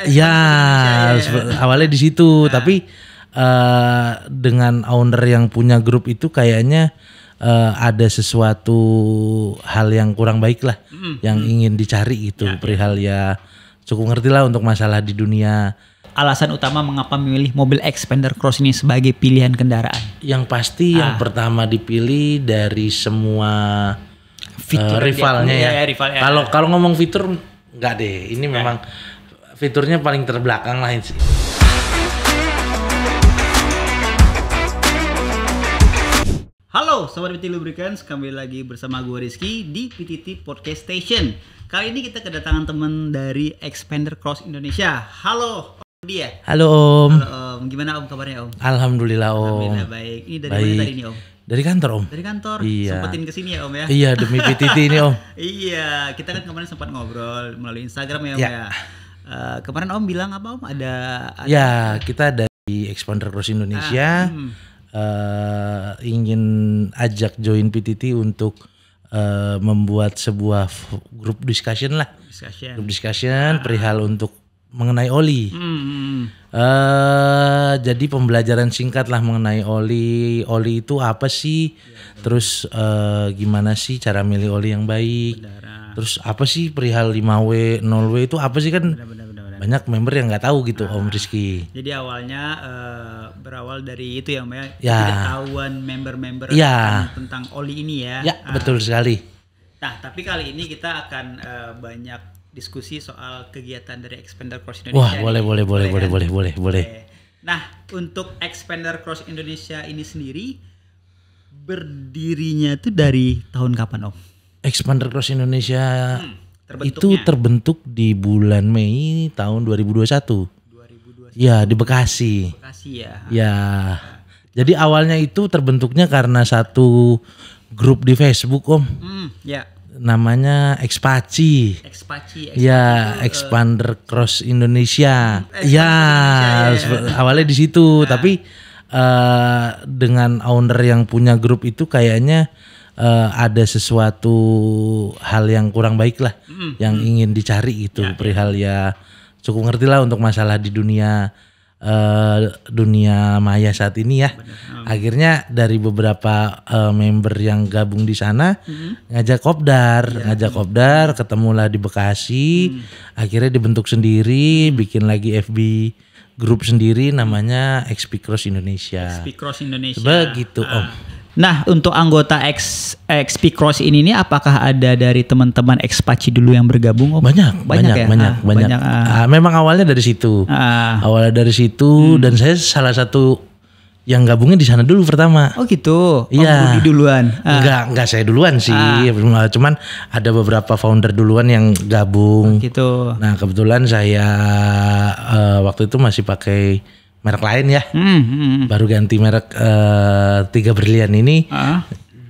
Ya, awalnya di situ, tapi dengan owner yang punya grup itu kayaknya ada sesuatu hal yang kurang baik lah, yang ingin dicari gitu, perihal ya cukup ngerti lah untuk masalah di dunia. Alasan utama mengapa memilih mobil Xpander Cross ini sebagai pilihan kendaraan? Yang pasti yang pertama dipilih dari semua rivalnya ya. Kalau ngomong fitur enggak deh, ini memang fiturnya paling terbelakang lah sih. Halo Sobat PT Lubricants, kembali lagi bersama gue Rizky di PTT Podcast Station. Kali ini kita kedatangan teman dari Xpander Cross Indonesia. Halo dia. Halo Om. Halo Om, gimana Om kabarnya Om? Alhamdulillah Om. Alhamdulillah baik. Ini dari mana tadi nih Om? Dari kantor Om. Dari kantor. Iya. Sempetin kesini ya Om ya? Iya demi PTT ini Om. Iya, kita kan kemarin sempat ngobrol melalui Instagram ya Om ya. Kemarin Om bilang apa Om? Ada ya, kita dari Xpander Cross Indonesia ingin ajak join PTT untuk membuat sebuah grup discussion lah. Grup discussion perihal untuk mengenai oli. Jadi pembelajaran singkat lah mengenai oli. Oli itu apa sih? Terus gimana sih cara milih oli yang baik? Terus apa sih perihal 5W, 0W itu apa sih kan? Banyak member yang nggak tahu gitu Om Rizky. Jadi awalnya berawal dari itu ya Om ya. Ketidaktahuan member-member tentang oli ini ya. Ya betul sekali. Nah tapi kali ini kita akan banyak diskusi soal kegiatan dari Xpander Cross Indonesia. Wah boleh. Nah untuk Xpander Cross Indonesia ini sendiri berdirinya itu dari tahun kapan Om? Xpander Cross Indonesia itu terbentuk di bulan Mei tahun 2021. Ya di Bekasi. Ya. Jadi awalnya itu terbentuknya karena satu grup di Facebook Om. Namanya Xpachi. Ya, Xpander Cross Indonesia. Awalnya di situ, tapi dengan owner yang punya grup itu kayaknya ada sesuatu hal yang kurang baik lah, yang ingin dicari gitu, perihal ya cukup ngerti lah untuk masalah di dunia maya saat ini ya. Akhirnya dari beberapa member yang gabung di sana ngajak kopdar, ketemulah di Bekasi. Akhirnya dibentuk sendiri, bikin lagi FB grup sendiri namanya XP Cross Indonesia. Begitu Om. Nah untuk anggota XP Cross ini apakah ada dari teman-teman Xpachi dulu yang bergabung Om? Banyak. Memang awalnya dari situ. Dan saya salah satu yang gabungnya di sana dulu pertama. Oh gitu. Iya. Budi duluan. Enggak saya duluan sih. Cuman ada beberapa founder duluan yang gabung. Gitu. Nah kebetulan saya waktu itu masih pakai merek lain ya. Baru ganti merek 3 Brilian ini.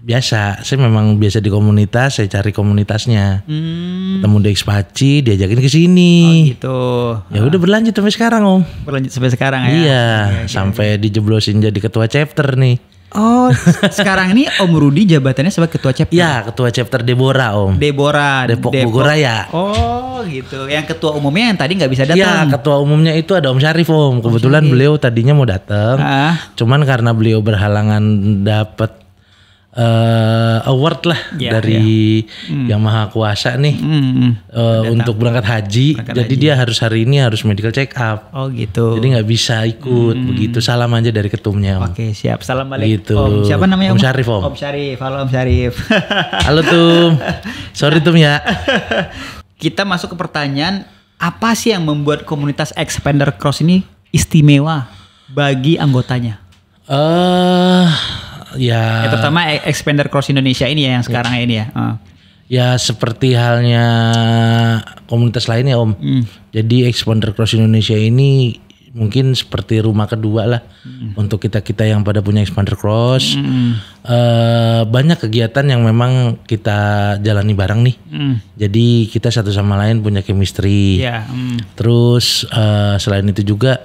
Biasa, saya memang biasa di komunitas, saya cari komunitasnya. Ketemu di Xpachi, diajakin ke sini. Oh gitu. Ya udah berlanjut sampai sekarang Om. Berlanjut sampai sekarang ya. Iya, sampai dijeblosin jadi ketua chapter nih. Oh, sekarang ini Om Rudi jabatannya sebagai ketua chapter. Ya, ketua chapter Deborah Om. Depok Bogor Raya. Oh, gitu. Yang ketua umumnya yang tadi nggak bisa datang. Iya, ketua umumnya itu ada Om Syarif Om. Kebetulan beliau tadinya mau datang. Cuman karena beliau berhalangan dapat award lah dari Yang Maha Kuasa nih untuk berangkat haji. Jadi dia harus hari ini harus medical check up. Oh gitu. Jadi nggak bisa ikut begitu. Salam aja dari ketumnya Om. Oke siap. Salam balik gitu. Om. Siapa namanya Om Syarif Om. Om Syarif. Halo Om Syarif. Halo Tum. Sorry Tum ya. Kita masuk ke pertanyaan, apa sih yang membuat komunitas Xpander Cross ini istimewa bagi anggotanya? Ya terutama Xpander Cross Indonesia ini ya yang sekarang ini ya. Ya seperti halnya komunitas lainnya Om. Jadi Xpander Cross Indonesia ini mungkin seperti rumah kedua lah untuk kita yang pada punya Xpander Cross. Banyak kegiatan yang memang kita jalani bareng nih. Jadi kita satu sama lain punya chemistry. Terus selain itu juga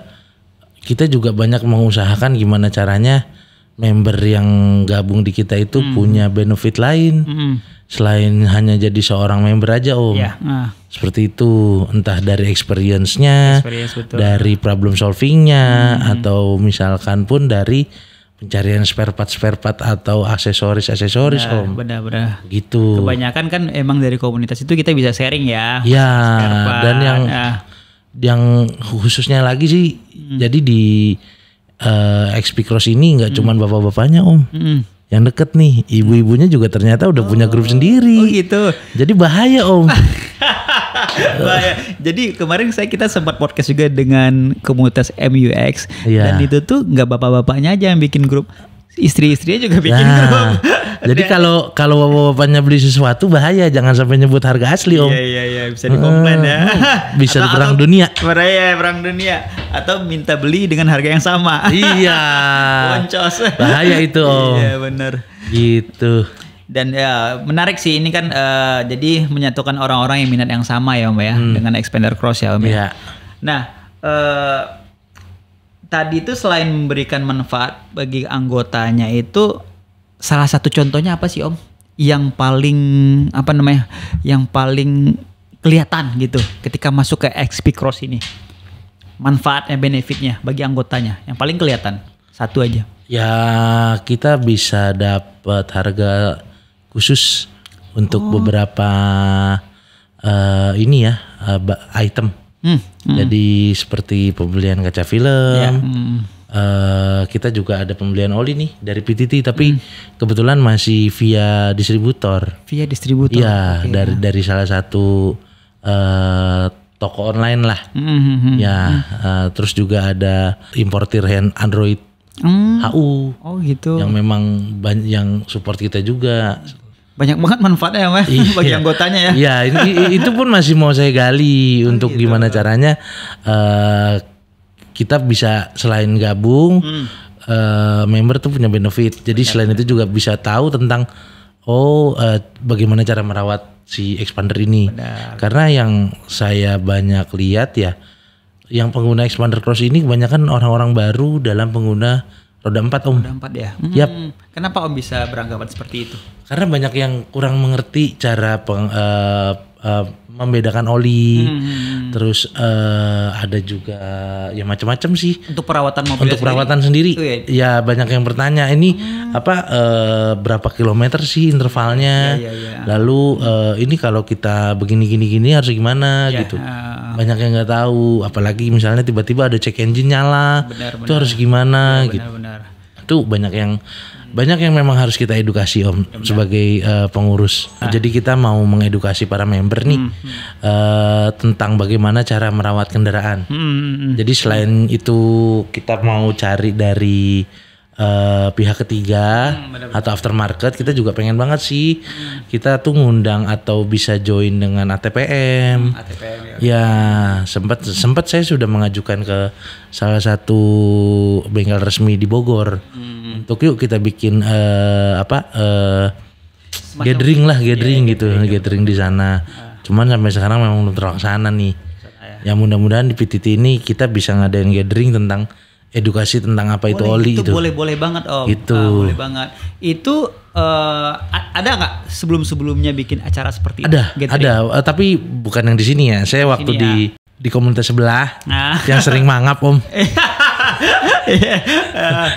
kita juga banyak mengusahakan gimana caranya member yang gabung di kita itu punya benefit lain. selain hanya jadi seorang member aja Om. Ya. Seperti itu, entah dari experience-nya, Betul. dari problem solving-nya, atau misalkan pun dari pencarian spare part atau aksesoris Om. Benar. Gitu. Kebanyakan kan emang dari komunitas itu kita bisa sharing ya. Ya, dan yang khususnya lagi sih, jadi di XP Cross ini nggak cuman bapak-bapaknya Om. Yang deket nih, ibu-ibunya juga ternyata udah punya grup sendiri. Oh gitu. Jadi bahaya Om. Bahaya. Jadi kemarin kita sempat podcast juga dengan komunitas MUX. Dan itu tuh nggak bapak-bapaknya aja yang bikin grup, istri-istrinya juga bikin grup. Jadi kalau bapak-bapaknya beli sesuatu bahaya, jangan sampai nyebut harga asli Om. Iya, bisa dikomplain ya. Bisa perang dunia. Perang dunia. Atau minta beli dengan harga yang sama. Iya. Boncos. Bahaya itu Om. Iya benar. Gitu. Dan ya menarik sih ini kan, jadi menyatukan orang-orang yang minat yang sama ya Om ya, dengan Expander Cross ya Om ya. Nah, tadi itu selain memberikan manfaat bagi anggotanya itu, salah satu contohnya apa sih Om? Yang paling kelihatan gitu ketika masuk ke XP Cross ini. Manfaatnya, benefitnya bagi anggotanya yang paling kelihatan. Satu aja. Ya, kita bisa dapat harga khusus untuk beberapa item. Jadi seperti pembelian kaca film. Kita juga ada pembelian oli nih dari PTT, tapi kebetulan masih via distributor. Iya, dari salah satu toko online lah. Terus juga ada importir Android HU. Oh gitu. Yang memang yang support kita juga. Banyak banget manfaatnya ya bagi anggotanya ya. Iya, itu pun masih mau saya gali untuk gitu. Gimana caranya kita bisa selain gabung, member tuh punya benefit. Jadi selain itu juga bisa tahu tentang bagaimana cara merawat si expander ini. Karena yang saya banyak lihat ya, yang pengguna Expander Cross ini kebanyakan orang-orang baru dalam pengguna roda 4 Om. Roda 4 ya? Yap. Kenapa Om bisa beranggapan seperti itu? Karena banyak yang kurang mengerti cara membedakan oli. Terus ada juga ya macam-macam sih. Untuk perawatan mobil. Untuk perawatan sendiri. Ya banyak yang bertanya ini berapa kilometer sih intervalnya. Lalu ini kalau kita begini harus gimana gitu. Banyak yang nggak tahu. Apalagi misalnya tiba-tiba ada check engine nyala. Itu harus gimana gitu. Itu banyak yang memang harus kita edukasi Om sebagai pengurus. Jadi kita mau mengedukasi para member nih tentang bagaimana cara merawat kendaraan. Jadi selain itu kita mau cari dari pihak ketiga atau aftermarket, kita juga pengen banget sih kita tuh ngundang atau bisa join dengan ATPM. Ya sempat saya sudah mengajukan ke salah satu bengkel resmi di Bogor. Untuk yuk kita bikin gathering di sana. Cuman sampai sekarang memang belum terlaksana nih. Ya mudah-mudahan di PTT ini kita bisa ngadain gathering tentang edukasi tentang apa itu oli itu. Boleh banget Om. Boleh banget. Itu ada nggak sebelumnya bikin acara seperti itu? Ada. Tapi bukan yang di sini ya. Saya waktu di komunitas sebelah yang sering mangap Om.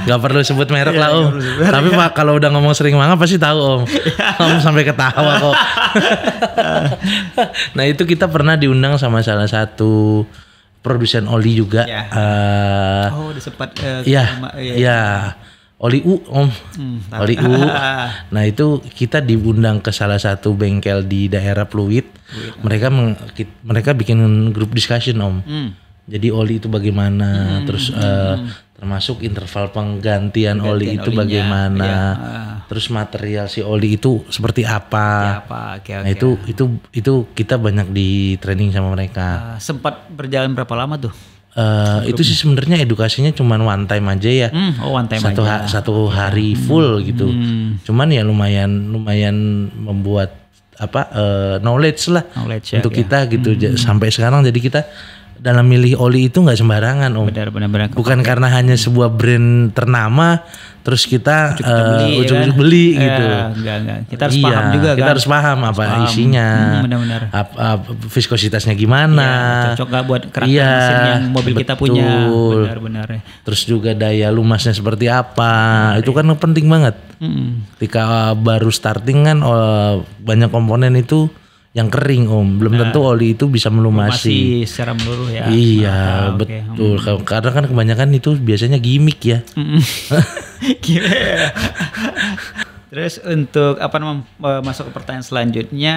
Gak perlu sebut merek lah Om. Tapi Pak kalau udah ngomong sering mangap pasti tahu Om. Om sampai ketawa kok. Nah itu kita pernah diundang sama salah satu produsen oli juga. Udah sempat. Oli U Om. Oli U. Nah itu kita diundang ke salah satu bengkel di daerah Pluit. Mereka bikin grup discussion Om. Jadi oli itu bagaimana, terus termasuk interval penggantian oli itu olinya, bagaimana, terus material si oli itu seperti apa. Nah itu kita banyak di training sama mereka. Sempat berjalan berapa lama tuh? Itu sih sebenarnya edukasinya cuma one time aja ya. One time satu hari full gitu. Cuman ya lumayan knowledge lah untuk kita gitu. Sampai sekarang jadi kita dalam milih oli itu nggak sembarangan Om. Benar. Bukan karena hanya sebuah brand ternama terus kita ujuk-ujuk beli gitu. Enggak. Kita harus paham juga kan. Kita harus paham apa isinya. Benar. Viskositasnya gimana. Cocok gak buat karakter mesin yang mobil kita punya. Benar. Terus juga daya lumasnya seperti apa. Itu kan penting banget. Ketika baru starting kan banyak komponen itu yang kering Om, belum tentu oli itu bisa melumasi secara menyeluruh ya. Iya betul. Karena kan kebanyakan itu biasanya gimmick ya. Terus untuk masuk ke pertanyaan selanjutnya,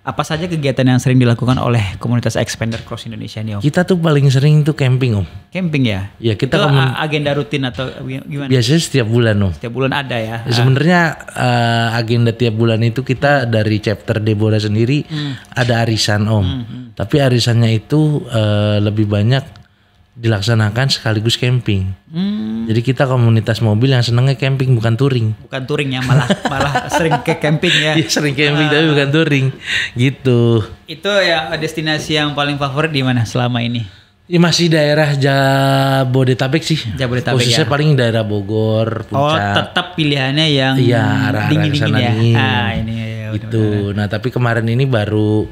apa saja kegiatan yang sering dilakukan oleh komunitas Expander Cross Indonesia nih Om? Kita tuh paling sering tuh camping Om. Camping ya? Ya kita itu agenda rutin atau gimana? Biasanya setiap bulan Om. Setiap bulan ada ya? Sebenarnya agenda tiap bulan itu kita dari chapter Debora sendiri ada arisan Om. Tapi arisannya itu lebih banyak dilaksanakan sekaligus camping. Jadi kita komunitas mobil yang senangnya camping bukan touring. Bukan touring ya, malah sering ke camping ya. Iya sering camping tapi bukan touring gitu. Itu ya destinasi yang paling favorit di mana selama ini? Ya masih daerah Jabodetabek sih. Jabodetabek khususnya ya. paling daerah Bogor, Puncak. Oh tetap pilihannya yang arah-arah dingin-dingin ya. Ini ya, gitu. Nah tapi kemarin ini baru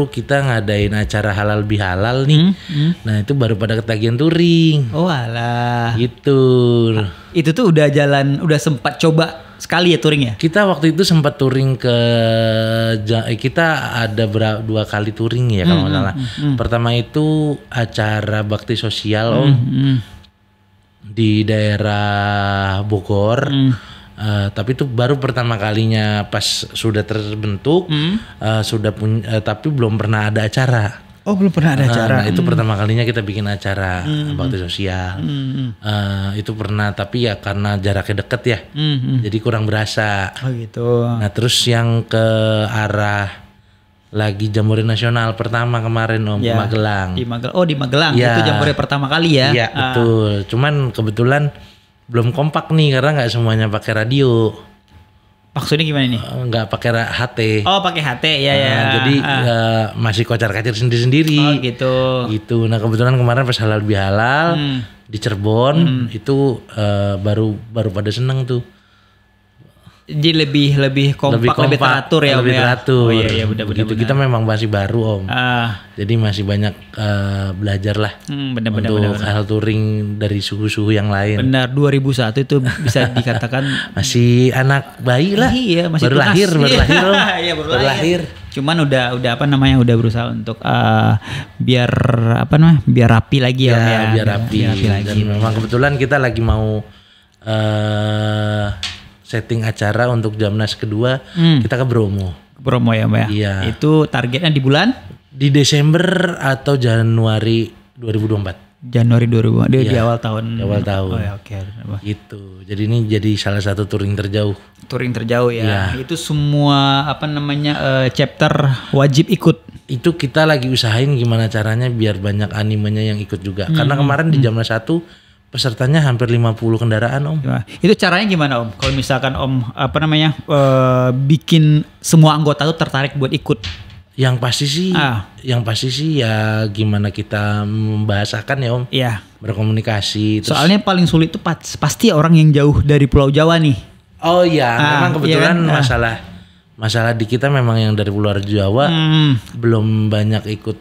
kita ngadain acara halal bihalal nih. Nah itu baru pada ketagihan touring. Oh alah. Gitu. Itu tuh udah sempat coba sekali ya touring ya? Kita waktu itu sempat touring kita ada 2 kali touring ya kalau nggak salah. Pertama itu acara bakti sosial Om. Di daerah Bogor. Tapi itu baru pertama kalinya pas sudah terbentuk, tapi belum pernah ada acara. Oh belum pernah ada acara. Nah, itu pertama kalinya kita bikin acara bakti sosial. Itu pernah, tapi ya karena jaraknya deket ya, jadi kurang berasa. Oh gitu. Nah terus yang ke arah lagi Jambore Nasional pertama kemarin Om di Magelang. Di Magelang ya. Itu Jambore pertama kali ya? Iya betul. Cuman kebetulan belum kompak nih karena nggak semuanya pakai radio. Maksudnya gimana nih? Nggak pakai HT. Oh pakai HT ya. Jadi masih kocar-kacir sendiri-sendiri. Oh gitu. Gitu. Nah kebetulan kemarin pas halal bihalal di Cirebon itu baru pada seneng tuh. Jadi lebih kompak, lebih teratur ya Om. Lebih teratur. Oh iya benar. Gitu. Kita memang masih baru Om. Jadi masih banyak belajar lah. Benar. Untuk hal touring dari suhu-suhu yang lain. Benar, 2001 itu bisa dikatakan masih anak bayi lah. Iya, masih baru lahir Om. Iya, baru lahir. Cuman udah udah berusaha untuk biar rapi lagi ya Om ya. Biar rapi lagi. Dan memang kebetulan kita lagi mau setting acara untuk Jamnas kedua, kita ke Bromo. Bromo ya Mbak ya? Iya. Itu targetnya di bulan? Di Desember atau Januari 2024. Di awal tahun. Di awal tahun. Oh ya oke. Gitu. Jadi ini jadi salah satu touring terjauh. Touring terjauh ya. Itu semua chapter wajib ikut. Itu kita lagi usahain gimana caranya biar banyak animenya yang ikut juga. Karena kemarin di Jamnas 1 pesertanya hampir 50 kendaraan Om. Itu caranya gimana Om? Kalau misalkan Om bikin semua anggota tuh tertarik buat ikut? Yang pasti sih ya gimana kita membahasakan ya Om. Iya. Berkomunikasi. Soalnya paling sulit tuh pasti orang yang jauh dari Pulau Jawa nih. Oh iya, memang kebetulan masalah di kita memang yang dari luar Jawa belum banyak ikut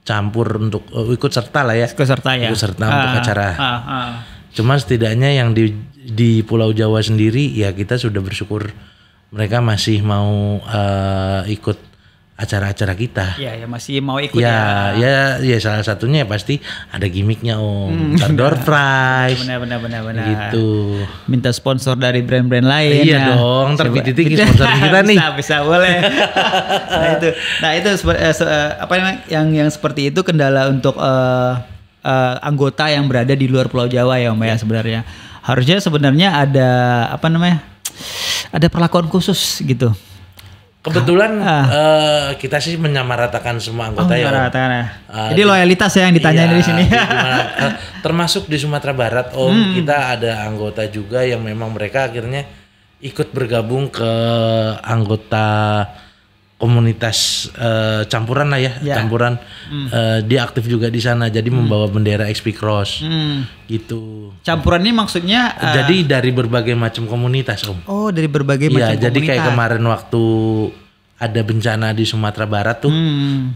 campur untuk ikut serta lah ya. Ikut serta untuk acara. Cuma setidaknya yang di Pulau Jawa sendiri ya kita sudah bersyukur mereka masih mau ikut acara-acara kita. Iya, ya masih mau ikut ya. Ya salah satunya ya pasti ada gimmicknya Om. Door prize. Benar. Gitu. Minta sponsor dari brand-brand lain. Iya dong, ntar PTT sponsor kita nih. Bisa boleh. Nah itu yang seperti itu kendala untuk anggota yang berada di luar Pulau Jawa ya Om ya sebenarnya. Harusnya sebenarnya ada ada perlakuan khusus gitu. Kebetulan kita sih menyamaratakan semua anggota ya. Jadi loyalitas ya yang ditanyain di sini. Termasuk di Sumatera Barat Om, kita ada anggota juga yang memang mereka akhirnya ikut bergabung ke anggota komunitas campuran lah ya, campuran. Dia aktif juga di sana, jadi membawa bendera XP Cross gitu. Campuran ini maksudnya jadi dari berbagai macam komunitas Om. Oh, dari berbagai macam komunitas. Jadi kayak kemarin waktu ada bencana di Sumatera Barat tuh,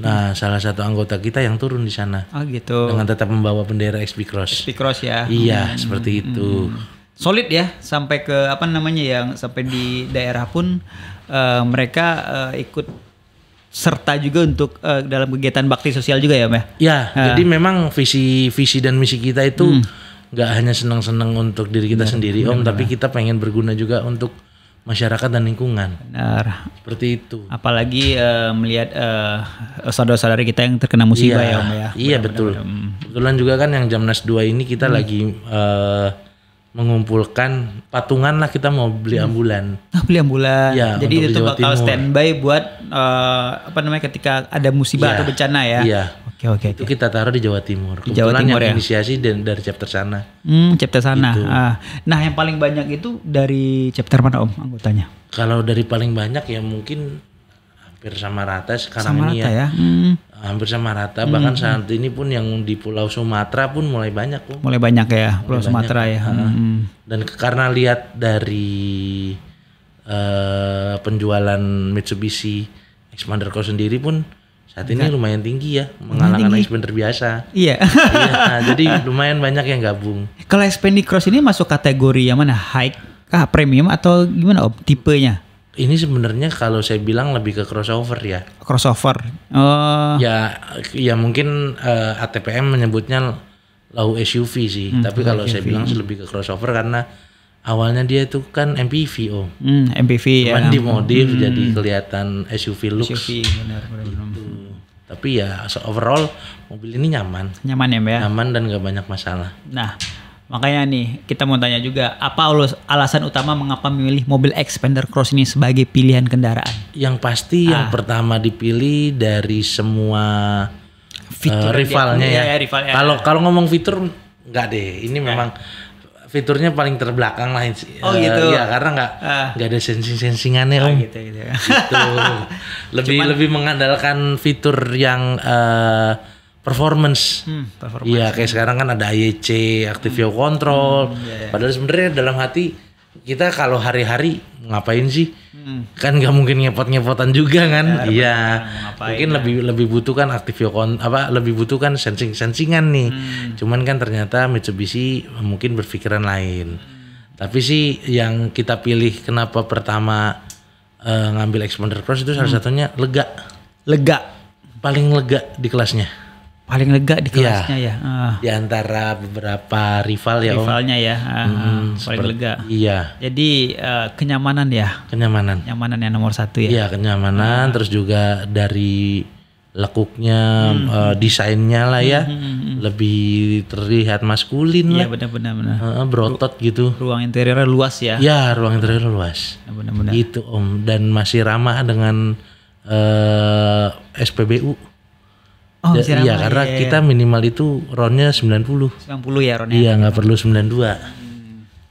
nah salah satu anggota kita yang turun di sana. Oh gitu. Dengan tetap membawa bendera XP Cross. XP Cross ya. Iya, seperti itu. Solid ya, sampai ke apa namanya yang sampai di daerah pun mereka ikut serta juga untuk dalam kegiatan bakti sosial juga ya, Mbak? Ya, jadi memang visi dan misi kita itu nggak hanya senang-senang untuk diri kita sendiri, Om, tapi kita pengen berguna juga untuk masyarakat dan lingkungan. Benar. Seperti itu. Apalagi melihat saudara-saudari kita yang terkena musibah ya, Om ya. Iya, betul. Kebetulan juga kan yang Jamnas 2 ini kita lagi mengumpulkan patungan lah, kita mau beli ambulan. Beli ambulan. Ya, jadi itu bakal standby buat apa namanya ketika ada musibah atau bencana ya. Iya. Oke. Itu kita taruh di Jawa Timur. Di Jawa Timur ya. Inisiasi dari chapter sana. Chapter sana. Gitu. Nah, yang paling banyak itu dari chapter mana Om anggotanya? Kalau dari paling banyak ya mungkin hampir sama rata sekarang sama ini rata ya. Hampir sama rata, bahkan saat ini pun yang di Pulau Sumatera pun mulai banyak Om. Mulai banyak ya Pulau Sumatera ya. Dan karena lihat dari penjualan Mitsubishi Xpander Cross sendiri pun saat ini lumayan tinggi ya, mengalahkan Xpander biasa. Iya. Jadi lumayan banyak yang gabung. Kalau Xpander Cross ini masuk kategori yang mana? High, premium atau gimana Om tipenya? Ini sebenarnya kalau saya bilang lebih ke crossover ya. Crossover. Ya mungkin ATPM menyebutnya low SUV sih. Tapi kalau saya bilang lebih ke crossover karena awalnya dia itu kan MPV Om. MPV ya. Cuman dimodif jadi kelihatan SUV looks. SUV benar. Gitu. Tapi ya overall mobil ini nyaman. Nyaman ya Mbak ya. Nyaman dan gak banyak masalah. Nah, makanya nih kita mau tanya juga, apa alasan utama mengapa memilih mobil Xpander Cross ini sebagai pilihan kendaraan? Yang pasti yang pertama dipilih dari semua rivalnya ya. Kalau ngomong fitur enggak deh, ini memang fiturnya paling terbelakang lah. Oh gitu. Ya karena enggak ada sensing-sensingannya Om. Gitu. Lebih mengandalkan fitur yang performance. Iya, kayak sekarang kan ada AYC, Active Yaw Control. Padahal sebenarnya dalam hati kita kalau hari-hari ngapain sih? Kan nggak mungkin ngepot-ngepotan juga kan? Iya. Mungkin lebih butuh kan Active Yaw lebih butuh kan sensingan nih. Cuman kan ternyata Mitsubishi mungkin berpikiran lain. Tapi sih yang kita pilih kenapa pertama ngambil Xpander Cross itu salah satunya lega. Paling lega di kelasnya. Paling lega di kelasnya ya. Di antara beberapa rival ya Rivalnya ya. Paling lega. Iya. Jadi kenyamanan ya. Kenyamanan. Nyamanan yang nomor satu ya. Iya, kenyamanan. Terus juga dari lekuknya, desainnya lah ya. Lebih terlihat maskulin lah. Iya benar. Berotot gitu. Ruang interiornya luas ya. Iya, ruang interior luas. Benar. Gitu Om. Dan masih ramah dengan SPBU. Oh, iya, karena kita minimal itu RON-nya 90. 90 ya RON-nya. Iya, nggak perlu 92.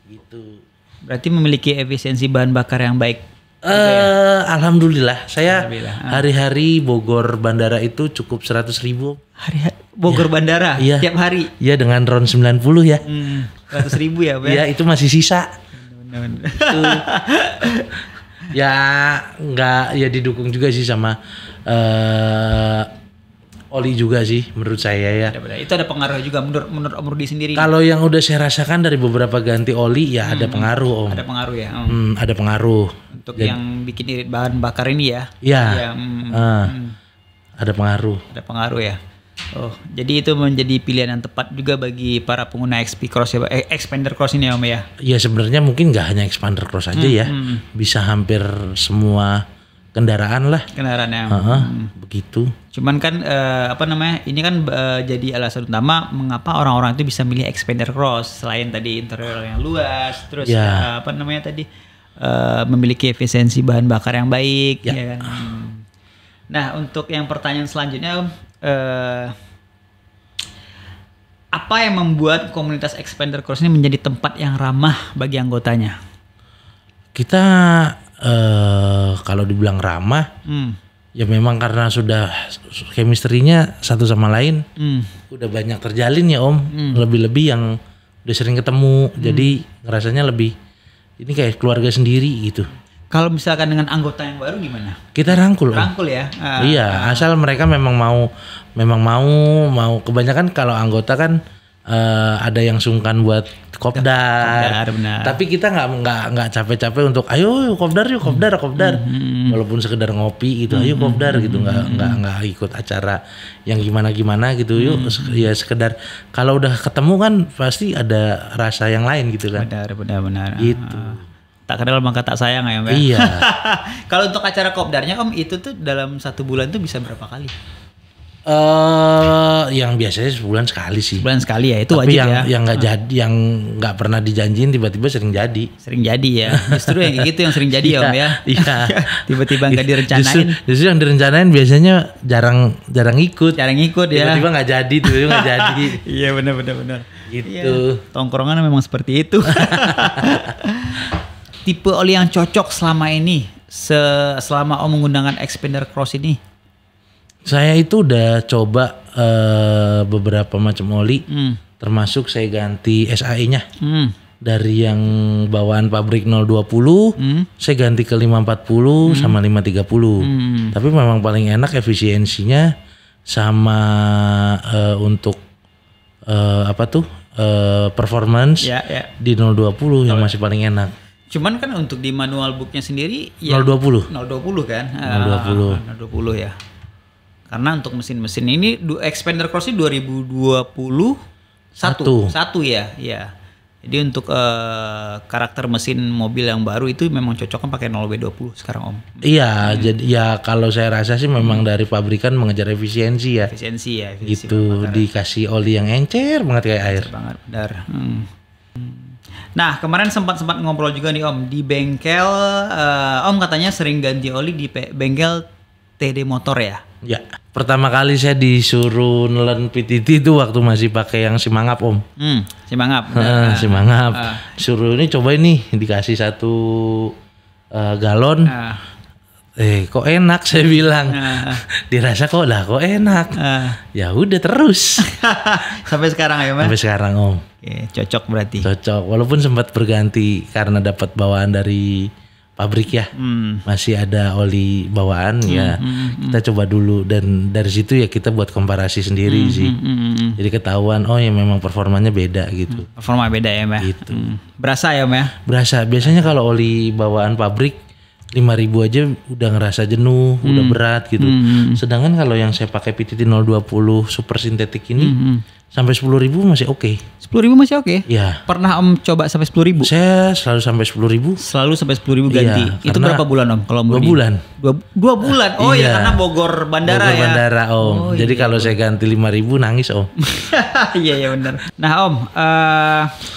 Gitu. Berarti memiliki efisiensi bahan bakar yang baik. Alhamdulillah. Saya hari-hari Bogor Bandara itu cukup 100.000. Bogor Bandara? Iya. Tiap hari? Iya, dengan RON 90 ya. 100.000 ya, Pak? Iya, itu masih sisa. Benar. Ya, nggak, ya didukung juga sih sama oli juga sih menurut saya ya. Itu ada pengaruh juga menurut Om Rudi sendiri. Kalau yang udah saya rasakan dari beberapa ganti oli ya ada pengaruh Om. Ada pengaruh ya. Ada pengaruh. Untuk yang bikin irit bahan bakar ini ya. Iya. Ada pengaruh. Ada pengaruh ya. Oh, jadi itu menjadi pilihan yang tepat juga bagi para pengguna XP Cross ya, Xpander Cross ini ya Om ya. Iya, sebenarnya mungkin nggak hanya Xpander Cross aja ya. Bisa hampir semua kendaraan lah. Kendaraannya. Begitu. Cuman kan ini kan jadi alasan utama mengapa orang-orang itu bisa milih Xpander Cross selain tadi interior yang luas, terus memiliki efisiensi bahan bakar yang baik ya kan. Nah, untuk yang pertanyaan selanjutnya apa yang membuat komunitas Xpander Cross ini menjadi tempat yang ramah bagi anggotanya? Kita kalau dibilang ramah, ya memang karena sudah chemistry-nya satu sama lain udah banyak terjalin ya Om. Lebih-lebih yang udah sering ketemu, jadi ngerasanya lebih ini kayak keluarga sendiri gitu. Kalau misalkan dengan anggota yang baru gimana? Kita rangkul Om. Rangkul ya. Iya, asal mereka memang mau kebanyakan kalau anggota kan ada yang sungkan buat kopdar. Benar. Tapi kita nggak capek-capek untuk ayo kopdar. Walaupun sekedar ngopi gitu, ayo kopdar gitu, nggak ikut acara yang gimana gitu. Yuk ya sekedar kalau udah ketemu kan pasti ada rasa yang lain gitu kan. Benar. Gitu. Tak kenal maka tak sayang ya Om ya. Iya. Kalau untuk acara kopdarnya Om itu tuh dalam 1 bulan tuh bisa berapa kali? Yang biasanya sebulan sekali sih. Sebulan sekali ya, itu tapi wajib ya. Yang nggak jadi, yang nggak pernah dijanjiin tiba-tiba sering jadi. Sering jadi ya. Justru yang kayak gitu yang sering jadi ya Om ya. Iya. Tiba-tiba nggak direncanain. Justru yang direncanain biasanya jarang ikut. Jarang ikut ya. Tiba-tiba nggak jadi, nggak jadi. Iya benar. Gitu. Ya, tongkrongan memang seperti itu. Tipe oli yang cocok selama ini, selama Om menggunakan Expander Cross ini? Saya itu udah coba beberapa macam oli, termasuk saya ganti SAE-nya. Dari yang bawaan pabrik 020, saya ganti ke 540 sama 530. Tapi memang paling enak efisiensinya sama untuk performance di 020 yang masih paling enak. Cuman kan untuk di manual booknya sendiri ya 020 kan 020 ya, karena untuk mesin-mesin ini Expander Cross ini 2021 ya. Jadi untuk karakter mesin mobil yang baru itu memang cocok kan pakai 0W20 sekarang Om. Iya, jadi ya kalau saya rasa sih memang dari pabrikan mengejar efisiensi ya. Efisiensi gitu, dikasih oli yang encer banget kayak air. Banget, benar. Nah kemarin sempat ngobrol juga nih Om di bengkel, Om katanya sering ganti oli di bengkel TD Motor ya? Ya, pertama kali saya disuruh nelen PTT itu waktu masih pakai yang Simangap Om. Simangap. Simangap. Suruh ini coba ini dikasih 1 galon. Kok enak saya bilang. Dirasa kok enak. Ya udah terus. Sampai sekarang ya Mas? Sampai sekarang Om. Oke, cocok berarti. Cocok, walaupun sempat berganti karena dapat bawaan dari pabrik ya. Masih ada oli bawaan ya. Kita coba dulu dan dari situ ya kita buat komparasi sendiri sih. Jadi ketahuan ya memang performanya beda gitu. Performa beda ya Mbak. Gitu. Berasa ya Mbak? Berasa. Biasanya kalau oli bawaan pabrik 5.000 aja udah ngerasa jenuh, udah berat gitu. Sedangkan kalau yang saya pakai PTT 020 super sintetik ini sampai 10.000 masih oke. 10.000 masih oke? Iya. Pernah Om coba sampai 10.000? Saya selalu sampai 10.000. Selalu sampai 10.000 ganti. Itu berapa bulan Om? Kalau 2 bulan. 2 bulan. Oh iya, karena Bogor Bandara Bogor ya. Bandara Om. Jadi kalau saya ganti 5.000 nangis Om. Iya benar. Nah Om,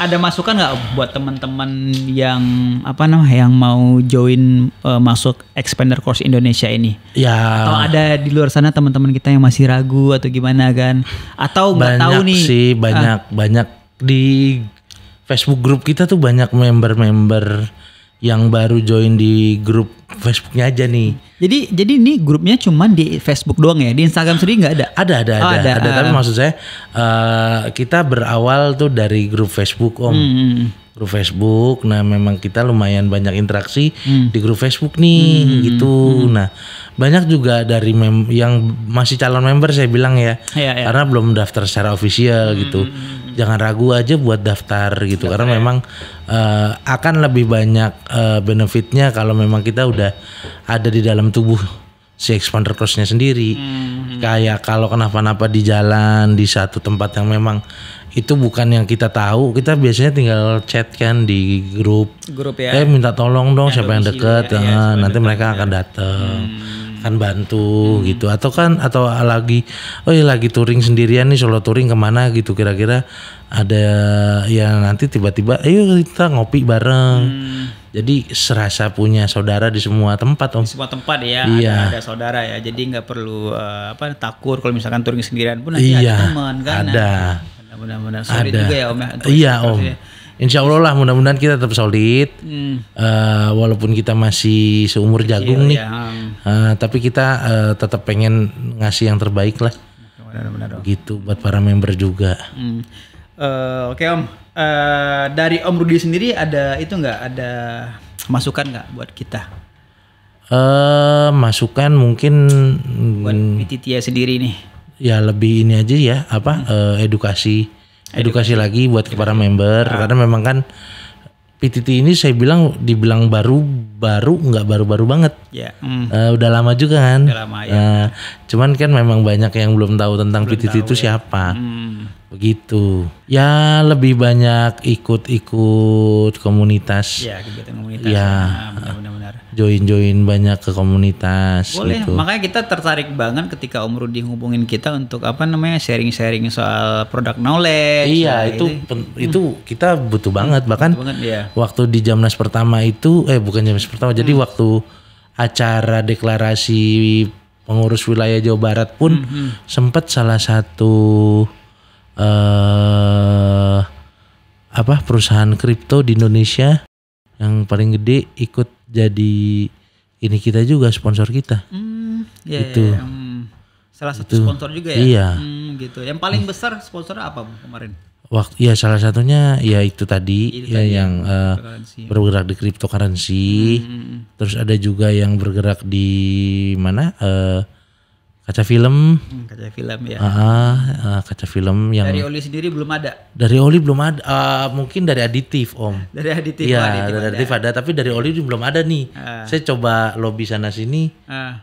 ada masukan nggak buat teman-teman yang yang mau join masuk Expander Cross Indonesia ini? Ya. Atau ada di luar sana teman-teman kita yang masih ragu atau gimana kan? Atau nggak tahu nih? Sih banyak di Facebook grup kita tuh banyak member-member yang baru join di grup Facebooknya aja nih. Jadi ini grupnya cuma di Facebook doang ya? Di Instagram sendiri nggak ada? Ada. Tapi maksud saya kita berawal tuh dari grup Facebook Om. Grup Facebook. Nah memang kita lumayan banyak interaksi di grup Facebook nih gitu. Nah banyak juga dari yang masih calon member saya bilang ya. Karena belum daftar secara official gitu. Jangan ragu aja buat daftar gitu. Karena memang akan lebih banyak benefitnya kalau memang kita udah ada di dalam tubuh si Expander Cross-nya sendiri. Kayak kalau kenapa-napa di jalan di satu tempat yang memang itu bukan yang kita tahu, kita biasanya tinggal chat kan di grup ya. Minta tolong dong siapa yang deket, nanti mereka akan datang, akan bantu gitu. Atau lagi touring sendirian nih, solo touring kemana gitu, kira-kira ada yang nanti tiba-tiba ayo kita ngopi bareng. Jadi serasa punya saudara di semua tempat Om. Di semua tempat ya, ada saudara ya. Jadi nggak perlu takut kalau misalkan touring sendirian pun nanti ada teman kan. Ada. Benar-benar solid juga ya Om ya. Iya Om. Insya Allah lah, mudah-mudahan kita tetap solid. Walaupun kita masih seumur jagung nih. Tapi kita tetap pengen ngasih yang terbaik lah. Benar-benar. Gitu buat para member juga. Oke Om, dari Om Rudi sendiri ada itu nggak, ada masukan nggak buat kita? Masukan mungkin Buat PTT sendiri nih. ya lebih ini aja ya edukasi lagi buat para member karena memang kan PTT ini saya dibilang baru nggak baru banget. Ya. Udah lama juga kan. Udah lama ya. Cuman kan memang banyak yang belum tahu tentang PTT itu siapa. Begitu. Ya lebih banyak ikut komunitas. Ya, kegiatan komunitas. Ya. Benar-benar. Join banyak ke komunitas. Boleh, gitu. makanya kita tertarik banget ketika Om Rudi hubungin kita untuk sharing-sharing soal product knowledge. Iya, itu kita butuh banget. Bahkan ya. waktu di Jamnas pertama itu, bukan Jamnas pertama, jadi waktu acara deklarasi pengurus wilayah Jawa Barat pun sempat salah satu perusahaan kripto di Indonesia yang paling gede ikut jadi ini kita juga, sponsor kita. Gitu. Salah satu sponsor juga ya. Iya. Gitu. Yang paling besar sponsornya apa kemarin? Salah satunya ya itu tadi yang bergerak di cryptocurrency. Terus ada juga yang bergerak di mana? Kaca film. Kaca film ya. Kaca film yang dari Oli sendiri belum ada. Dari Oli belum ada. Mungkin dari aditif Om. Dari aditif. Iya, dari aditif ada, tapi dari Oli belum ada nih. Saya coba lobby sana sini.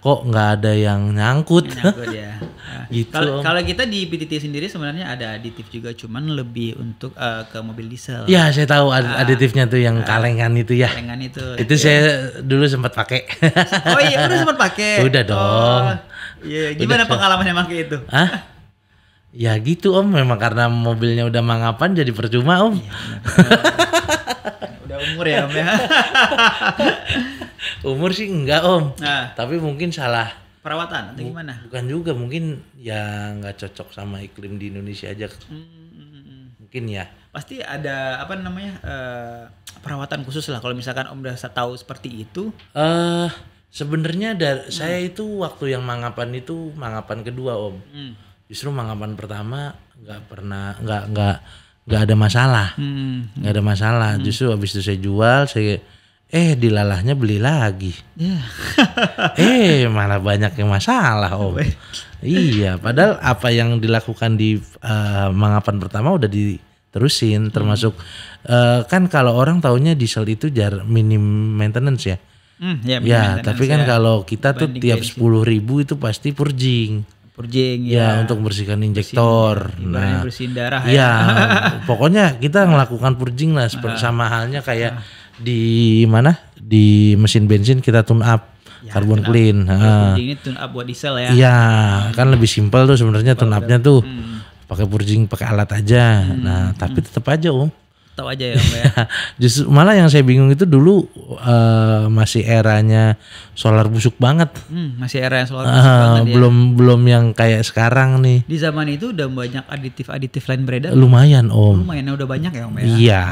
Kok nggak ada yang nyangkut? Ya. Gitu. Kalau kita di PTT sendiri sebenarnya ada aditif juga, cuman lebih untuk ke mobil diesel. Ya, saya tahu aditifnya tuh yang kalengan itu ya. Kalengan itu. Itu saya dulu sempat pakai. Oh iya, udah sempat pakai. Udah dong. Iya, gimana pengalamannya pakai itu? Ya gitu Om, memang karena mobilnya udah mangapan jadi percuma Om. Iya, udah umur ya Om ya. Umur sih enggak Om, tapi mungkin salah perawatan atau gimana? Bukan juga, mungkin ya nggak cocok sama iklim di Indonesia aja. Mungkin ya. Pasti ada perawatan khusus lah kalau misalkan Om udah tahu seperti itu. Sebenarnya saya itu waktu yang mangapan itu mangapan kedua Om. Justru mangapan pertama nggak ada masalah. Nggak ada masalah. Justru habis itu saya jual, dilalahnya beli lagi. Malah banyak yang masalah Om. Iya, padahal apa yang dilakukan di mangapan pertama udah diterusin, termasuk kan kalau orang taunya diesel itu minim maintenance ya. Tapi kan kalau kita tuh tiap 10.000 itu pasti purging ya untuk membersihkan injektor. Bersihin darah ya. Pokoknya kita melakukan purging lah, sama halnya kayak di mesin bensin kita tune up carbon clean. Purging ini tune up buat diesel ya. Iya, kan lebih simpel tuh sebenarnya tune upnya tuh pakai purging pakai alat aja. Tapi tetap aja Om. Tahu aja ya Om ya. Justru malah yang saya bingung itu dulu masih eranya solar busuk banget. Masih era yang solar busuk banget ya. Belum yang kayak sekarang nih. Di zaman itu udah banyak aditif lain beredar. Lumayan Om. Lumayan udah banyak ya Om ya. Iya,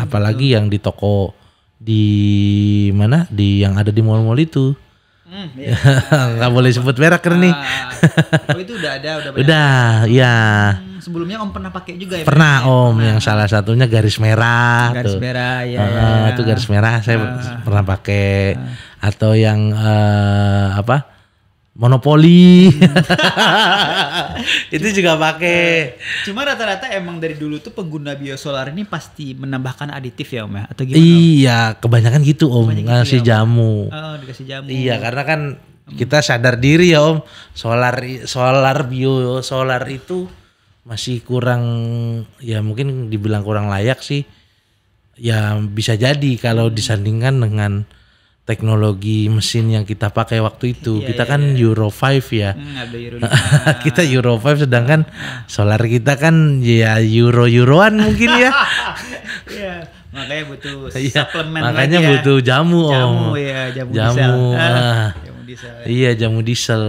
apalagi yang di toko di yang ada di mall-mall itu. Nggak boleh sebut merek nih. Itu udah ada, udah banyak. Udah, ya. Sebelumnya Om pernah pakai juga ya? Pernah Om, yang salah satunya garis merah. Garis merah, ya. Itu garis merah saya pernah pakai. Atau yang monopoli. Itu juga pakai. Cuma rata-rata emang dari dulu tuh pengguna biosolar ini pasti menambahkan aditif ya Om ya? Atau gimana? Iya, kebanyakan gitu Om, ngasih jamu. Oh, dikasih jamu. Iya, karena kan kita sadar diri ya Om, solar biosolar itu masih kurang, ya mungkin dibilang kurang layak sih. Ya bisa jadi kalau disandingkan dengan teknologi mesin yang kita pakai waktu itu. Kita kan Euro 5 ya. Ada Euro 5. Kita Euro 5 sedangkan solar kita kan ya Euroan mungkin ya. Iya, makanya butuh suplemen makanya lagi ya. butuh jamu Om. Jamu diesel. Iya, jamu diesel.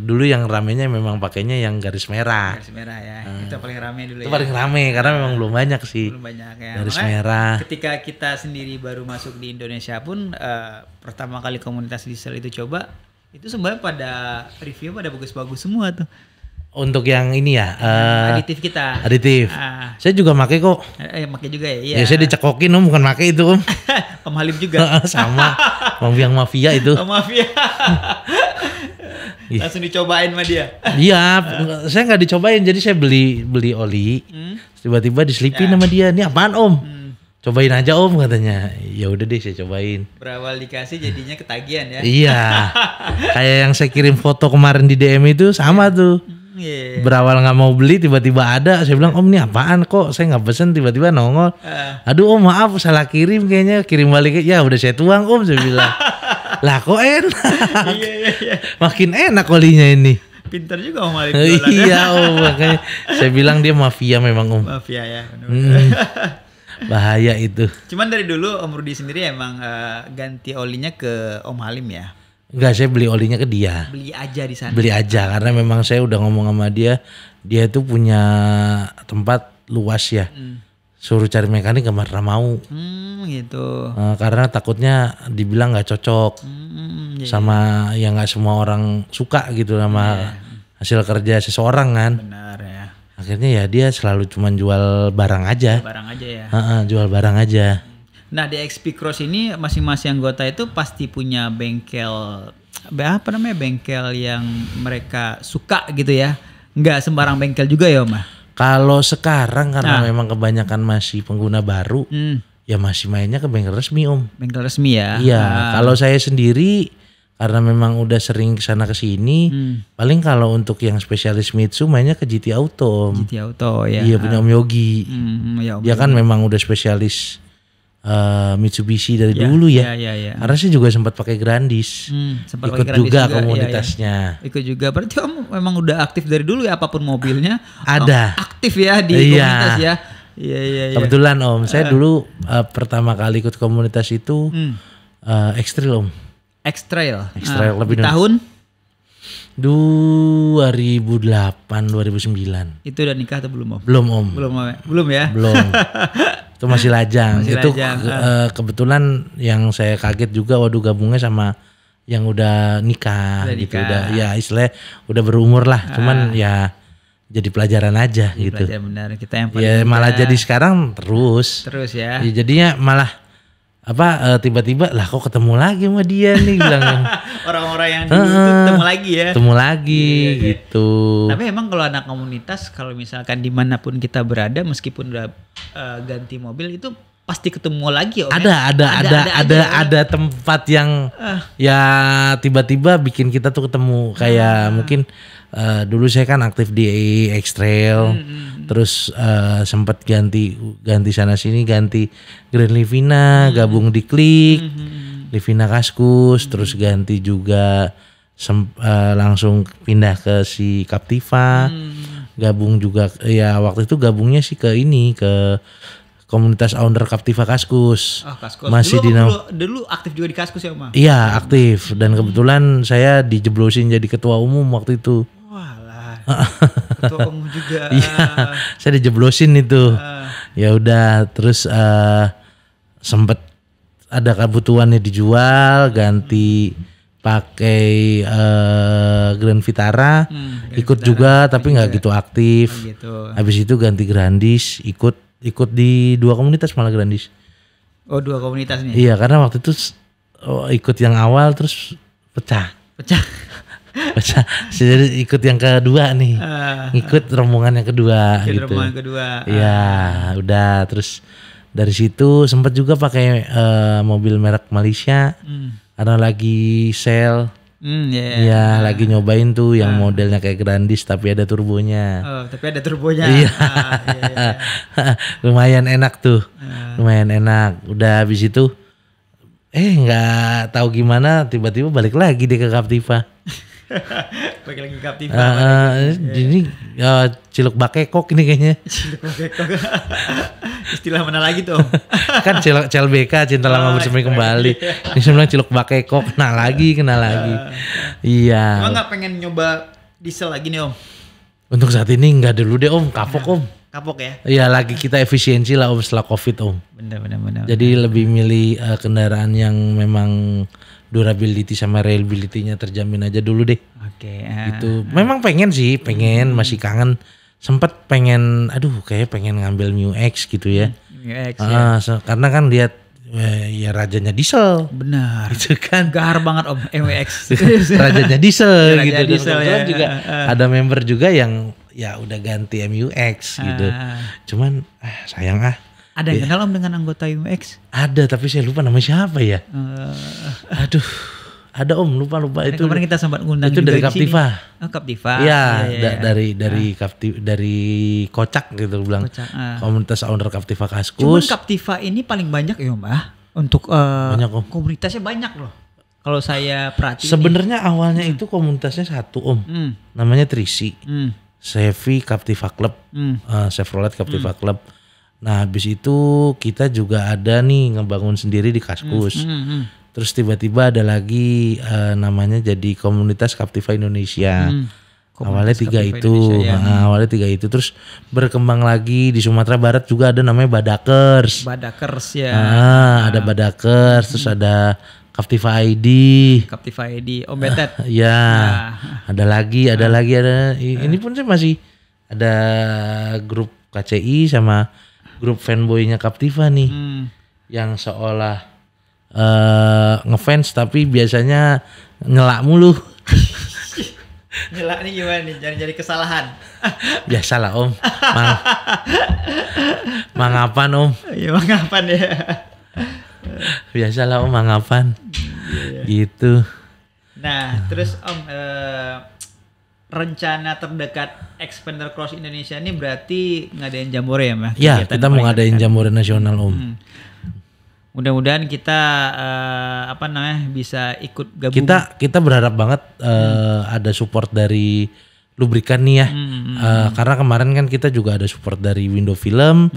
Dulu yang ramenya memang pakainya yang garis merah. Garis merah ya. Itu paling rame dulu. Itu paling rame karena memang belum banyak sih. Belum banyak ya. Garis merah. Ketika kita sendiri baru masuk di Indonesia pun pertama kali komunitas diesel itu coba Itu sebenarnya pada review pada bagus-bagus semua tuh. Untuk yang ini ya, Aditif kita. aditif. Saya juga pakai kok. Pakai juga ya. Iya. Ya saya dicekokin Om, bukan pakai itu Om. Om Halim juga. Sama. Bang Biang Mafia itu. Mafia. Langsung dicobain sama dia. Iya, saya nggak dicobain, jadi saya beli oli. Tiba-tiba diselipin sama dia. Ini apaan Om? Cobain aja Om katanya. Ya udah deh saya cobain. Berawal dikasih jadinya ketagihan ya. Iya. Kayak yang saya kirim foto kemarin di DM itu sama tuh. Berawal nggak mau beli, tiba-tiba ada. Saya bilang Om ini apaan kok? Saya nggak pesen, tiba-tiba nongol. Aduh Om maaf salah kirim kayaknya. Kirim balik ya udah saya tuang Om, saya bilang. Lah kok enak. Iya. Makin enak olinya ini. Pintar juga Om Halim jualan. Iya Om, makanya saya bilang dia mafia memang Om. Mafia ya. Bahaya itu. Cuman dari dulu Om Rudi sendiri emang ganti olinya ke Om Halim ya? Enggak, saya beli olinya ke dia. Beli aja di sana. Beli aja karena memang saya udah ngomong sama dia. Dia itu punya tempat luas ya. Suruh cari mekanik gak pernah mau. Gitu. Karena takutnya dibilang nggak cocok sama yang nggak semua orang suka gitu sama hasil kerja seseorang kan. Benar ya. Akhirnya ya dia selalu cuman jual barang aja. Barang aja ya. Jual barang aja. Nah di XP Cross ini masing-masing anggota itu pasti punya bengkel, bengkel yang mereka suka gitu ya. Nggak sembarang bengkel juga ya Om? Kalau sekarang karena memang kebanyakan masih pengguna baru, ya masih mainnya ke bengkel resmi Om. Bengkel resmi ya? Iya, kalau saya sendiri karena memang udah sering kesana kesini, paling kalau untuk yang spesialis Mitsu mainnya ke GT Auto Om. GT Auto ya? Iya punya Om Yogi. Ya, Dia kan memang udah spesialis Mitsubishi dari dulu ya. Karena saya juga sempat pakai Grandis. Ikut juga komunitasnya. Ikut juga. Berarti Om memang udah aktif dari dulu ya, apapun mobilnya. Ada. Aktif ya di komunitas ya. Iya. Kebetulan Om, saya dulu pertama kali ikut komunitas itu X-Trail Om. X-Trail. Lebih di tahun 2008 2009. Itu udah nikah atau belum Om? Belum Om. Belum ya? Belum. Itu masih lajang. Kebetulan yang saya kaget juga waduh gabungnya sama yang udah nikah gitu. Udah ya istilahnya udah berumur lah. Cuman ya jadi pelajaran aja gitu. Pelajaran benar. Kita yang paling ya malah jadi sekarang terus ya. Jadinya malah tiba-tiba lah kok ketemu lagi sama dia nih bilang. Orang-orang yang dulu tuh ketemu lagi ya. Ketemu lagi gitu. Tapi emang kalau anak komunitas kalau misalkan dimanapun kita berada meskipun udah ganti mobil itu pasti ketemu lagi Om. Ada tempat yang ya tiba-tiba bikin kita tuh ketemu kayak mungkin dulu saya kan aktif di X-Trail, terus sempat ganti sana sini, ganti Grand Livina, gabung di Klik, Livina Kaskus, terus ganti juga langsung pindah ke si Captiva, gabung juga ya waktu itu gabungnya sih ke komunitas owner Captiva Kaskus. Kaskus. Masih dulu aktif juga di Kaskus ya Om? Iya aktif dan kebetulan saya dijeblosin jadi ketua umum waktu itu. Ketua umum juga. Iya, saya dijeblosin itu. Ya udah, terus sempet ada kebutuhannya dijual, ganti pakai Grand Vitara, ikut juga tapi nggak gitu aktif. Habis itu ganti Grandis, ikut di 2 komunitas malah Grandis. Oh 2 komunitas nih? Iya, karena waktu itu ikut yang awal terus pecah. Jadi ikut yang kedua nih, ikut rombongan yang kedua gitu. Rombongan kedua. Iya, udah terus dari situ sempat juga pakai mobil merek Malaysia karena lagi sale. Iya, lagi nyobain tuh yang modelnya kayak Grandis tapi ada turbonya. Tapi ada turbonya. Iya. Lumayan enak tuh, lumayan enak. Udah habis itu, nggak tahu gimana tiba-tiba balik lagi deh ke Captiva. Bagi lagi Captiva. Ini ciluk bakekok ini kayaknya. Ciluk bakekok. Istilah mana lagi tuh? Kan CLBK cinta lama bersemi kembali. Ini saya bilang ciluk bakekok kena lagi. Iya. Emang nggak pengen nyoba diesel lagi nih Om? Untuk saat ini nggak dulu deh Om, kapok Om. Kapok ya? Iya lagi kita efisiensi lah Om setelah COVID Om. Benar. Jadi lebih milih kendaraan yang memang durability sama reliability-nya terjamin aja dulu deh. Oke. Gitu. Memang pengen masih kangen. Sempet pengen, kayak pengen ngambil Mu X gitu ya. Mu X ya. Karena kan lihat ya rajanya diesel. Benar. Gitu kan. Gahar banget Om Mu X. Rajanya diesel Raja gitu. Diesel, Dan kebetulan juga ada member juga yang ya udah ganti Mu X gitu. Cuman sayang Ada yang kenal Om dengan anggota Mu X? Ada, tapi saya lupa nama siapa ya. Ada Om, lupa itu. Kemarin kita sempat ngundang itu dari Captiva. Oh, Captiva. Iya, dari Kocak gitu bilang. Komunitas owner Captiva Kaskus. Cuman Captiva ini paling banyak ya Mbak. Untuk banyak, Om. Komunitasnya banyak loh. Kalau saya perhatiin. Sebenarnya awalnya itu komunitasnya satu Om. Namanya Trisi. Chevy Captiva Club. Chevrolet Captiva Club. Nah habis itu kita juga ada nih ngebangun sendiri di Kaskus. Terus tiba-tiba ada lagi namanya jadi komunitas Captiva Indonesia. Awalnya tiga itu. Awalnya tiga itu. Terus berkembang lagi di Sumatera Barat juga ada namanya Badakers. Badakers ya. Ada Badakers. Terus ada Captiva ID. Captiva ID. Om Betet. Ya. Ada lagi. Ini pun saya masih ada grup KCI sama grup fanboynya Captiva nih, yang seolah ngefans tapi biasanya nyelak mulu. Nyelak nih gimana nih? Jangan jadi kesalahan. Biasalah Om. Mangapan Om. Iya mangapan ya. Biasalah Om mangapan. Gitu. Nah terus Om rencana terdekat Expander Cross Indonesia ini berarti ngadain Jambore ya Mbak? Iya, kita mau ngadain Jambore nasional Om. Mudah-mudahan kita bisa ikut gabung. Kita berharap banget ada support dari Lubrikan nih ya. Karena kemarin kan kita juga ada support dari Window Film.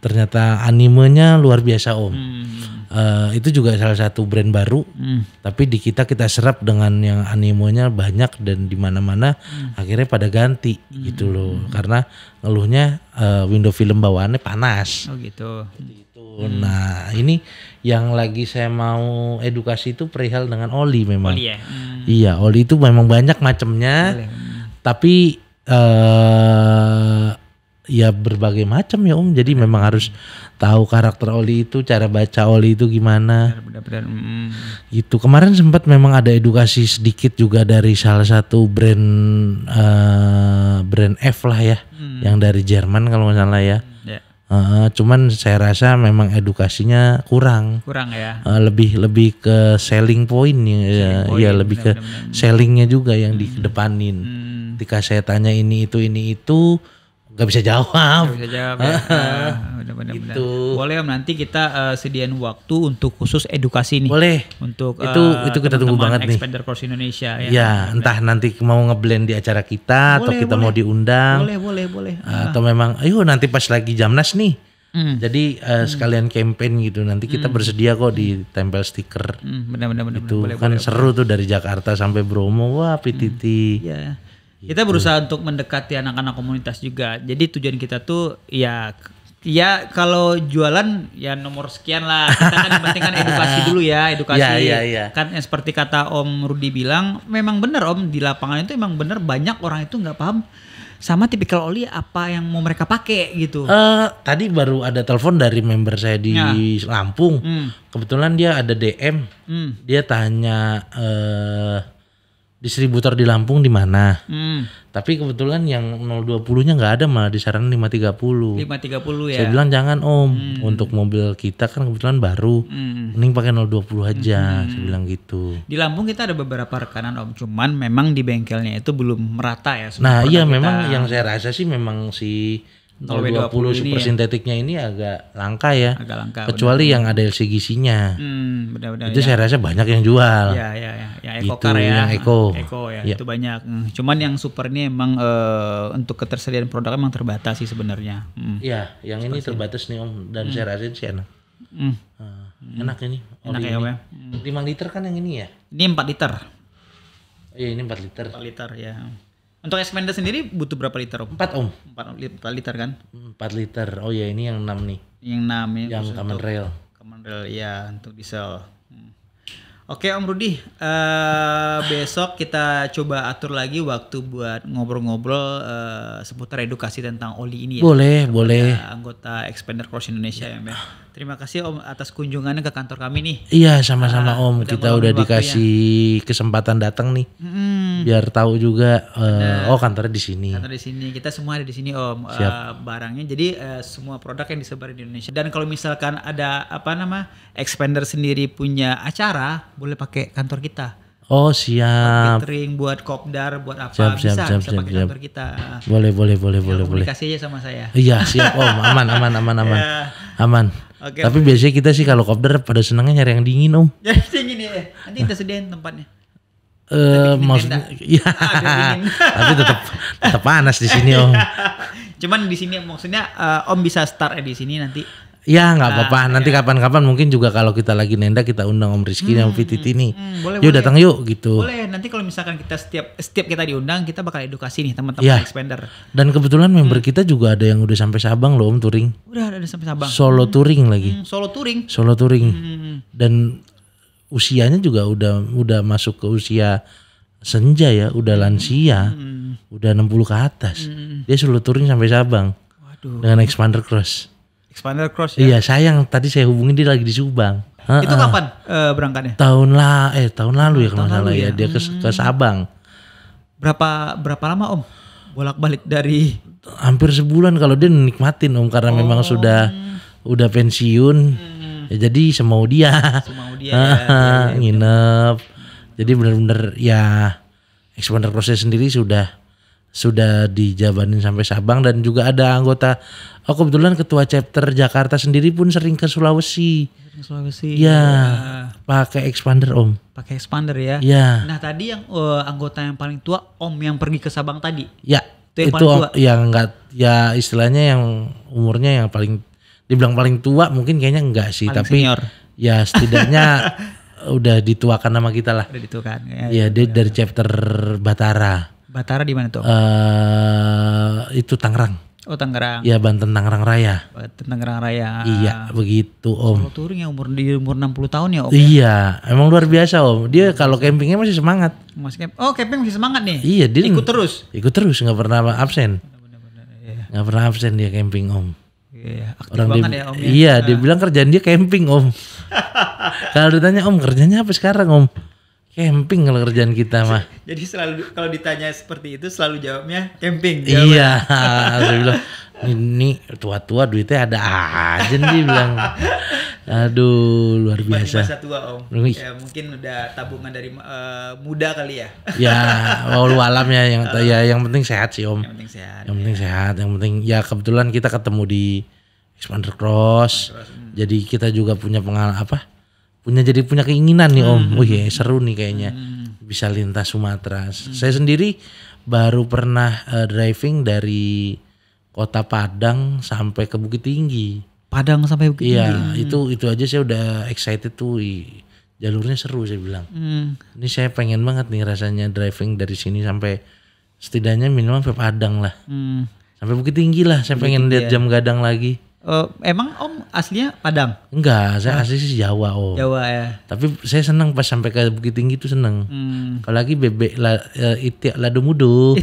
Ternyata animenya luar biasa Om. Itu juga salah satu brand baru. Tapi di kita serap dengan yang animenya banyak dan di mana-mana akhirnya pada ganti gitu loh. Karena ngeluhnya Window Film bawaannya panas. Oh gitu. Nah ini yang lagi saya mau edukasi itu perihal dengan oli memang. Oli ya. Iya oli itu memang banyak macamnya. Tapi ya berbagai macam ya Om. Jadi memang harus tahu karakter oli itu, cara baca oli itu gimana. Benar-benar. Gitu. Kemarin sempat memang ada edukasi sedikit juga dari salah satu brand F lah ya, yang dari Jerman kalau nggak salah ya. Cuman saya rasa memang edukasinya kurang ya. Lebih ke selling point ya, lebih ke sellingnya juga yang dikedepanin. Ketika saya tanya ini itu nggak bisa jawab. Ya. Benar-benar. Gitu. Boleh Om nanti kita sediain waktu untuk khusus edukasi nih. Boleh. Untuk itu kita tunggu banget nih. Expander Cross Indonesia ya. Ya, entah nanti mau ngeblend di acara kita atau kita mau diundang. Boleh. Atau memang ayo nanti pas lagi Jamnas nih. Jadi sekalian campaign gitu. Nanti kita bersedia kok ditempel stiker. Benar. Itu kan seru tuh dari Jakarta sampai Bromo. Wah, PTT. Iya. Kita berusaha untuk mendekati anak-anak komunitas juga. Jadi tujuan kita tuh ya kalau jualan ya nomor sekian lah. Kita kan yang penting kan edukasi dulu ya, edukasi. Iya. Kan seperti kata Om Rudi bilang, memang benar Om di lapangan itu emang benar banyak orang itu nggak paham sama tipikal oli apa yang mau mereka pakai gitu. Tadi baru ada telepon dari member saya di Lampung. Kebetulan dia ada DM. Dia tanya distributor di Lampung di mana. Tapi kebetulan yang 020-nya nggak ada, malah disarankan 530. 530 ya. Saya bilang jangan Om, untuk mobil kita kan kebetulan baru. Mending pakai 020 aja, saya bilang gitu. Di Lampung kita ada beberapa rekanan Om, cuman memang di bengkelnya itu belum merata ya. Nah iya memang yang saya rasa sih memang si 020 super sintetiknya ini agak langka ya. Agak langka. Kecuali yang ada LCGC-nya. Benar-benar. Itu saya rasa banyak yang jual. Ya. Yang Eco Car ya. Yang Eco. Ya. Itu banyak. Cuman yang super ini emang untuk ketersediaan produk emang terbatas sih sebenarnya. Iya, yang ini terbatas nih Om. Dan saya rasa sih enak. Enak ini. Enak ya Om ya. 5 liter kan yang ini ya? Ini 4 liter. Iya ini 4 liter. 4 liter ya. Untuk Expander sendiri butuh berapa liter Om? 4 Om. 4 liter kan? 4 liter. Oh ya ini yang 6 nih. Yang 6 yang Common Rail. Common Rail ya untuk diesel. Oke Om Rudi, besok kita coba atur lagi waktu buat ngobrol-ngobrol seputar edukasi tentang oli ini ya. Boleh. Anggota Expander Cross Indonesia ya. Terima kasih Om atas kunjungannya ke kantor kami nih. Iya sama-sama Om, kita udah dikasih kesempatan datang nih. Biar tahu juga kantornya di sini. Kantor di sini, kita semua ada di sini Om. Barangnya jadi semua produk yang disebar di Indonesia. Dan kalau misalkan ada Expander sendiri punya acara, boleh pakai kantor kita. Oh siap. Catering buat kopdar, buat apa siap, bisa pakai kantor kita. Boleh. Komunikasi aja sama saya. Iya siap Om, aman. Okay, tapi biasanya kita sih kalau kopdar pada senangnya nyari yang dingin Om. Jadi dingin ya. Nanti kita sediain tempatnya. Maksudnya iya. Tapi tetap panas di sini Om. Cuman di sini maksudnya Om bisa start di sini nanti. Ya nggak apa-apa. Nanti kapan-kapan mungkin juga kalau kita lagi nenda kita undang Om Rizky dan Om Fititi nih. Yuk datang yuk gitu. Boleh. Nanti kalau misalkan kita setiap kita diundang kita bakal edukasi nih teman-teman Expander. Dan kebetulan member kita juga ada yang udah sampai Sabang loh Om touring. Udah ada sampai Sabang. Solo touring lagi. Solo touring. Dan usianya juga udah masuk ke usia senja ya, udah lansia, udah 60 ke atas. Dia solo touring sampai Sabang. Waduh. Dengan Expander Cross. Expander Cross ya? Iya sayang, tadi saya hubungin dia lagi di Subang. Itu kapan berangkatnya? Tahun lalu ya kalau salah ya. Dia ke Sabang. Berapa lama Om? Bolak-balik dari? Hampir sebulan kalau dia nikmatin Om, karena memang udah pensiun. Ya jadi semau dia. Ya. Nginep. Jadi benar-benar ya Expander Cross sendiri sudah dijabanin sampai Sabang, dan juga ada anggota kebetulan ketua chapter Jakarta sendiri pun sering ke Sulawesi. Ya, pakai Expander Om. Pakai Expander ya. Ya. Nah tadi yang anggota yang paling tua Om yang pergi ke Sabang tadi. Ya. Itu Om yang enggak, ya istilahnya yang umurnya yang paling dibilang paling tua mungkin kayaknya enggak sih, paling tapi senior. Ya setidaknya udah dituakan sama kita lah. Udah dituakan. Ya dia dari chapter Batara. Batara di mana tuh? Itu Tangerang. Oh Tangerang. Ya Banten Tangerang Raya. Tangerang Raya. Iya begitu Om. Kalau touring yang umur 60 tahun ya Om. Iya emang luar biasa Om. Dia kalau campingnya masih semangat. Camping masih semangat nih. Iya dia ikut terus nggak pernah absen. Nggak pernah absen dia camping Om. Iya, aktif banget ya Om ya. Iya dia bilang kerjaan dia camping Om. Kalau ditanya Om kerjanya apa sekarang Om? Camping kalau kerjaan kita mah. Jadi selalu kalau ditanya seperti itu selalu jawabnya camping. Iya, saya bilang ini tua-tua duitnya ada aja nih bilang. Aduh luar biasa. Masa tua Om. Ya mungkin udah tabungan dari muda kali ya. Ya, walau alam ya yang penting sehat sih Om. Yang penting sehat. Yang penting ya kebetulan kita ketemu di Expander Cross. Jadi kita juga punya punya keinginan nih Om. Seru nih kayaknya bisa lintas Sumatera. Saya sendiri baru pernah driving dari Kota Padang sampai ke Bukit Tinggi. Padang sampai Bukit Tinggi. Iya, itu aja saya udah excited tuh. Jalurnya seru saya bilang. Ini saya pengen banget nih rasanya driving dari sini sampai setidaknya minimal sampai Padang lah. Sampai Bukit Tinggi lah. Saya pengen lihat jam gadang lagi. Emang Om aslinya Padang? Enggak, saya asli sih Jawa Om. Jawa ya. Tapi saya senang pas sampai ke Bukit Tinggi itu seneng. Kalau lagi bebek itiak lado mudo.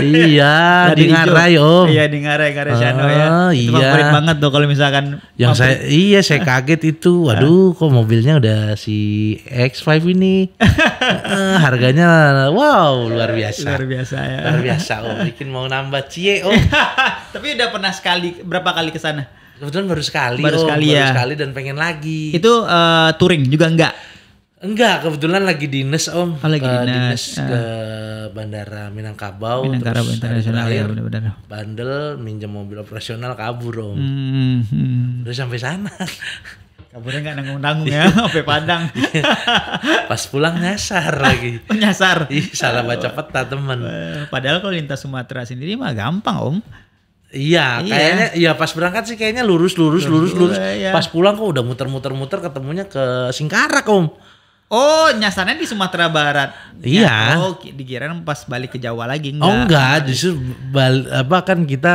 Iya, di Ngarai Om. Iya di Ngarai Sano ya. Itu favorit banget tuh kalau misalkan. Yang saya kaget itu. Waduh, kok mobilnya udah si X5 ini. Harganya wow luar biasa. Luar biasa ya. Luar biasa Om. Bikin mau nambah cie Om. Tapi udah pernah berapa kali kesana? Kebetulan baru sekali dan pengen lagi. Itu touring juga enggak? Enggak, kebetulan lagi dinas Om. Lagi dinas ke Bandara Minangkabau. Minangkabau Internasional ya benar-benar. Bandel minjem mobil operasional kabur Om. Udah sampai sana. Kaburnya nggak nanggung-nanggung ya, sampai Padang. Pas pulang nyasar lagi. Nyasar. Salah baca peta teman. Padahal kalau lintas Sumatera sendiri mah gampang Om. Iya, kayaknya ya pas berangkat sih kayaknya lurus. Iya. Pas pulang kok udah muter ketemunya ke Singkarak Om. Oh, nyasarnya di Sumatera Barat. Iya. Oh, dikirain pas balik ke Jawa lagi enggak. Oh enggak, justru kan kita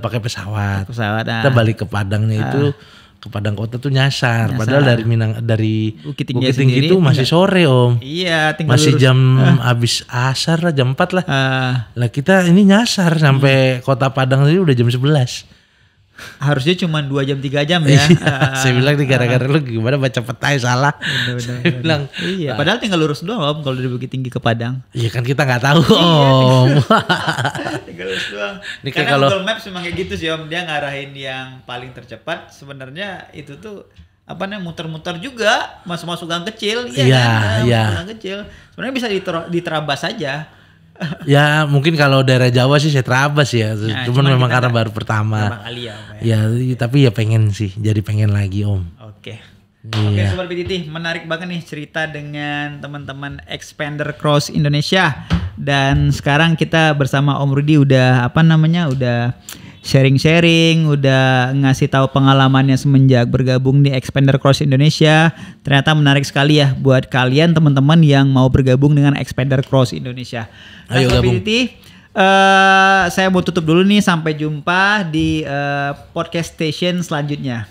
pakai pesawat. Kita balik ke Padangnya itu ke Padang Kota tuh nyasar. Padahal dari Bukit Tinggi itu masih sore Om. Iya, tinggal masih lurus. Jam habis asar lah, jam 4 lah. Lah kita ini nyasar sampai Kota Padang tadi udah jam 11. Harusnya cuma 2 jam 3 jam ya. Saya bilang nih gara-gara lu gimana baca peta salah. Saya bilang iya. Padahal tinggal lurus doang Om kalau dari Bukit Tinggi ke Padang. Iya kan kita nggak tahu Om. Tinggal lurus doang. Ini Karena kalau Google Maps memang kayak gitu sih Om, dia ngarahin yang paling tercepat. Sebenarnya itu tuh apa namanya muter-muter juga, masuk-masuk gang kecil. Iya, gang kecil. Sebenarnya bisa diterabas aja. Ya mungkin kalau daerah Jawa sih saya terabas ya. Cuman memang karena baru pertama. Kali ya tapi ya pengen sih, jadi pengen lagi Om. Oke, Iya. Sobat PTT, menarik banget nih cerita dengan teman-teman Expander Cross Indonesia. Dan sekarang kita bersama Om Rudi udah sharing-sharing, udah ngasih tahu pengalamannya semenjak bergabung di Expander Cross Indonesia. Ternyata menarik sekali ya buat kalian teman-teman yang mau bergabung dengan Expander Cross Indonesia. Ayo gabung. Saya mau tutup dulu nih, sampai jumpa di podcast station selanjutnya.